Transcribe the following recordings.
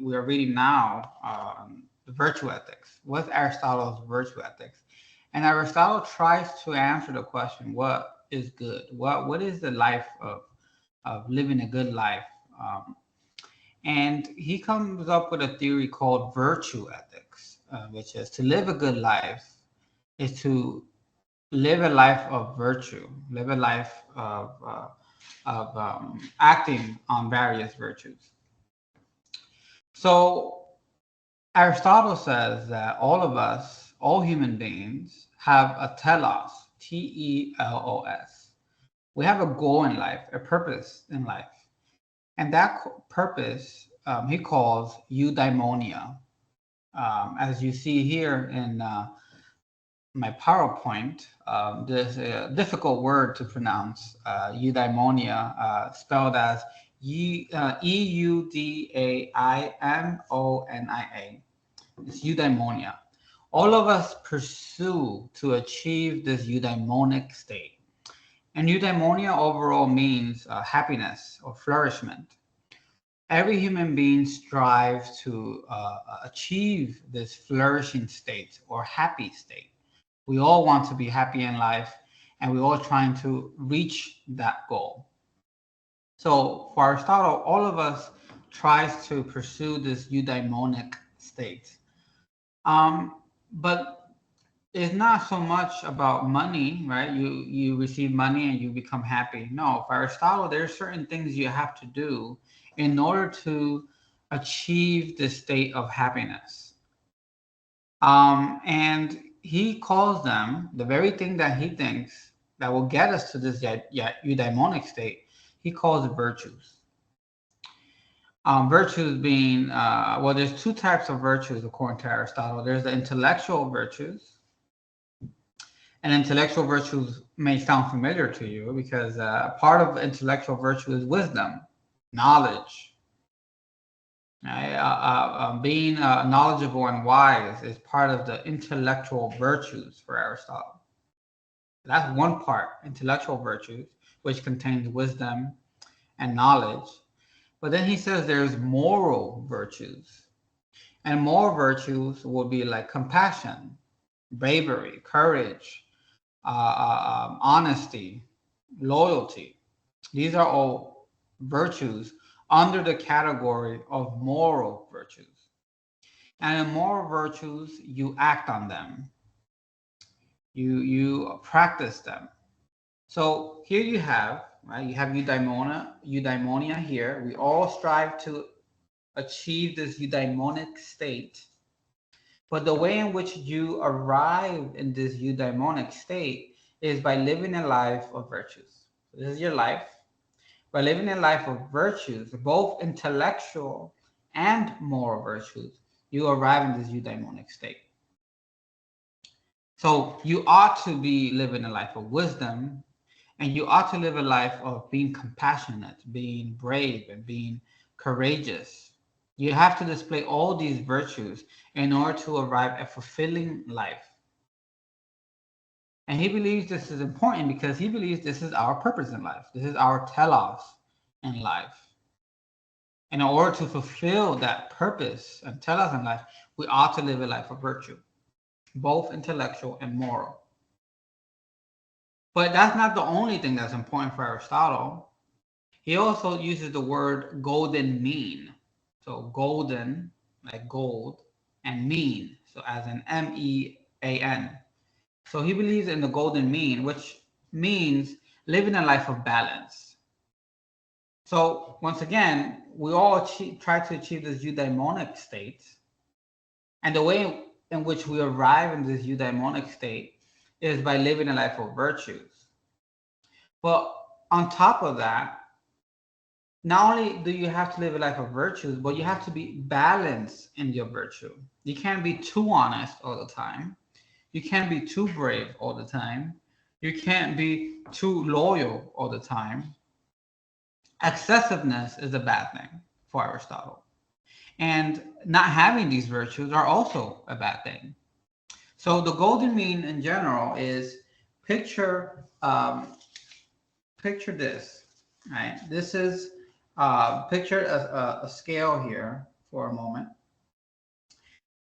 we are reading now, the virtue ethics. What's Aristotle's virtue ethics? And Aristotle tries to answer the question, what is good? What is the life of living a good life? And he comes up with a theory called virtue ethics, which is to live a good life is to live a life of virtue, live a life of acting on various virtues. So Aristotle says that all of us, all human beings, have a telos, Telos. We have a goal in life, a purpose in life. And that purpose he calls eudaimonia. As you see here in my PowerPoint, there's a difficult word to pronounce, eudaimonia, spelled as Eudaimonia. It's eudaimonia. All of us pursue to achieve this eudaimonic state. And eudaimonia overall means happiness or flourishment. Every human being strives to achieve this flourishing state or happy state. We all want to be happy in life, and we're all trying to reach that goal. So for Aristotle, all of us tries to pursue this eudaimonic state. But it's not so much about money, right? You receive money and you become happy. No, for Aristotle, there are certain things you have to do in order to achieve this state of happiness. And he calls them, the very thing that he thinks that will get us to this eudaimonic state, he calls it virtues. Virtues being, well, there's two types of virtues according to Aristotle. There's the intellectual virtues. And intellectual virtues may sound familiar to you because part of intellectual virtue is wisdom, knowledge. Right? Being knowledgeable and wise is part of the intellectual virtues for Aristotle. That's one part, intellectual virtues, which contains wisdom and knowledge. But then he says there's moral virtues. And moral virtues would be like compassion, bravery, courage, honesty, loyalty. These are all virtues under the category of moral virtues. And in moral virtues, you act on them. You practice them. So here you have, right? You have eudaimonia here. We all strive to achieve this eudaimonic state. But the way in which you arrive in this eudaimonic state is by living a life of virtues. So this is your life. By living a life of virtues, both intellectual and moral virtues, you arrive in this eudaimonic state. So you ought to be living a life of wisdom, and you ought to live a life of being compassionate, being brave, and being courageous. You have to display all these virtues in order to arrive at fulfilling life. And he believes this is important because he believes this is our purpose in life. This is our telos in life. And in order to fulfill that purpose and telos in life, we ought to live a life of virtue, both intellectual and moral. But that's not the only thing that's important for Aristotle. He also uses the word golden mean. So golden, like gold, and mean, so as an MEAN. So he believes in the golden mean, which means living a life of balance. So once again, we all try to achieve this eudaimonic state. And the way in which we arrive in this eudaimonic state is by living a life of virtues. But on top of that, not only do you have to live a life of virtues, but you have to be balanced in your virtue. You can't be too honest all the time. You can't be too brave all the time. You can't be too loyal all the time. Excessiveness is a bad thing for Aristotle. And not having these virtues are also a bad thing. So the golden mean in general is picture this, right? This is picture a scale here, for a moment.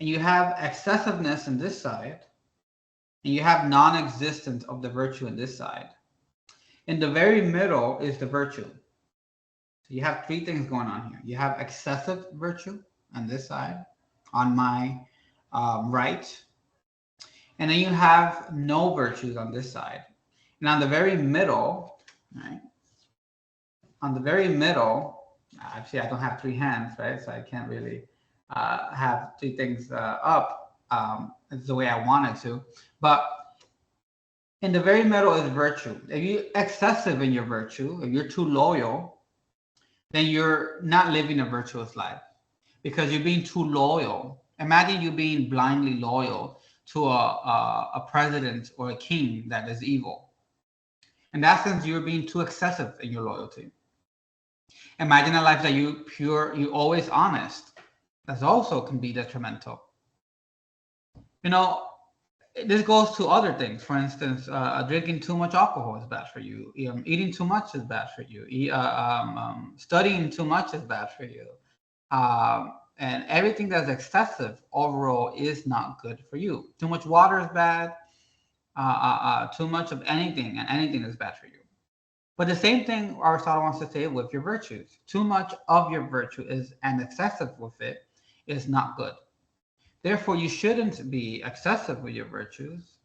And you have excessiveness in this side, and you have non-existence of the virtue in this side. In the very middle is the virtue. So you have three things going on here. You have excessive virtue on this side, on my right, and then you have no virtues on this side. And on the very middle, right? On the very middle, actually I don't have three hands, right? So I can't really have three things up the way I wanted to. But in the very middle is virtue. If you're excessive in your virtue, if you're too loyal, then you're not living a virtuous life because you're being too loyal. Imagine you being blindly loyal to a president or a king that is evil. In that sense, you're being too excessive in your loyalty. Imagine a life that you pure, you always honest. That also can be detrimental. You know, this goes to other things. For instance, drinking too much alcohol is bad for you. Eating too much is bad for you. Studying too much is bad for you. And everything that's excessive overall is not good for you. Too much water is bad. Too much of anything, and anything is bad for you. But the same thing Aristotle wants to say with your virtues. Too much of your virtue is, and excessive with it, is not good. Therefore, you shouldn't be excessive with your virtues,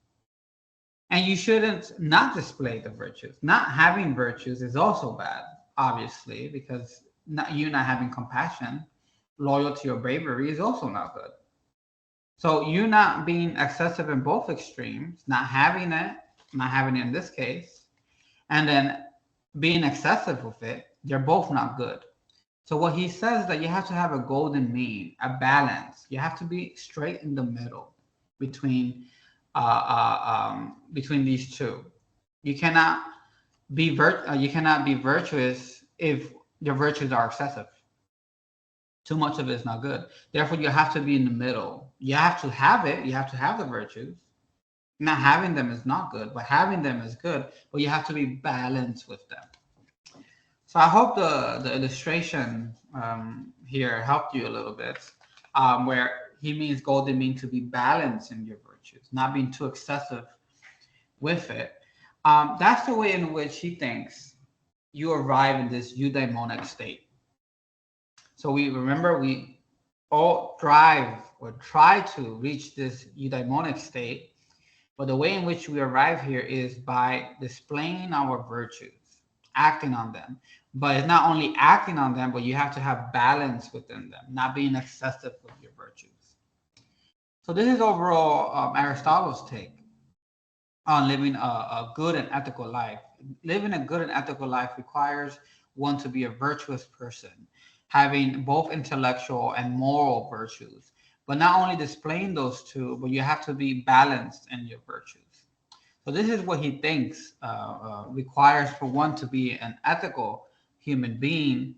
and you shouldn't not display the virtues. Not having virtues is also bad, obviously, because you not having compassion, loyalty, or bravery is also not good. So you not being excessive in both extremes, not having it in this case, and then being excessive with it, they're both not good. So what he says is that you have to have a golden mean, a balance. You have to be straight in the middle between these two. You cannot be virtuous if your virtues are excessive. Too much of it is not good. Therefore, you have to be in the middle. You have to have it. You have to have the virtues. Not having them is not good, but having them is good. But you have to be balanced with them. So I hope the illustration here helped you a little bit, where he means golden mean to be balanced in your virtues, not being too excessive with it. That's the way in which he thinks you arrive in this eudaimonic state. So we all strive or try to reach this eudaimonic state, but the way in which we arrive here is by displaying our virtues, acting on them. But it's not only acting on them, but you have to have balance within them, not being excessive with your virtues. So this is overall Aristotle's take on living a good and ethical life. Living a good and ethical life requires one to be a virtuous person, having both intellectual and moral virtues, but not only displaying those two, but you have to be balanced in your virtues. So this is what he thinks requires for one to be an ethical human being.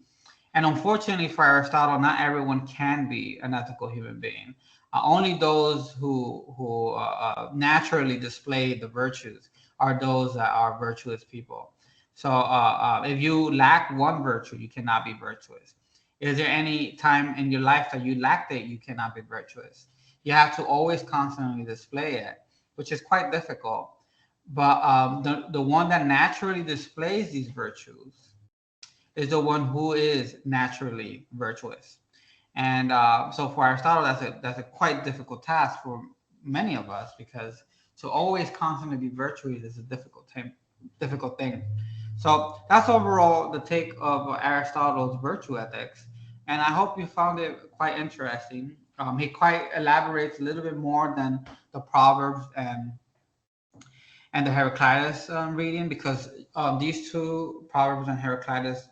And unfortunately for Aristotle, not everyone can be an ethical human being. Only those who naturally display the virtues are those that are virtuous people. So if you lack one virtue, you cannot be virtuous. Is there any time in your life that you lack it, you cannot be virtuous? You have to always constantly display it, which is quite difficult. But the one that naturally displays these virtues is the one who is naturally virtuous. And so for Aristotle, that's a quite difficult task for many of us, because to always constantly be virtuous is a difficult thing. So that's overall the take of Aristotle's virtue ethics, and I hope you found it quite interesting. He quite elaborates a little bit more than the Proverbs and the Heraclitus reading, because these two, Proverbs and Heraclitus,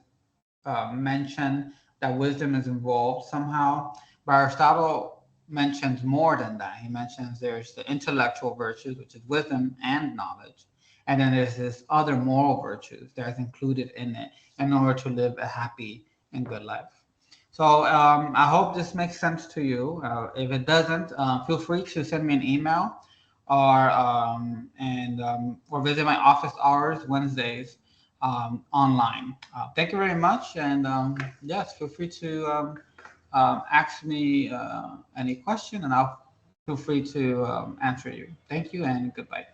mention that wisdom is involved somehow, but Aristotle mentions more than that. He mentions there's the intellectual virtues, which is wisdom and knowledge, and then there's this other moral virtues that is included in it in order to live a happy and good life. So I hope this makes sense to you. If it doesn't, feel free to send me an email or or visit my office hours Wednesdays online. Thank you very much, and yes, feel free to ask me any question, and I'll feel free to answer you. Thank you and goodbye.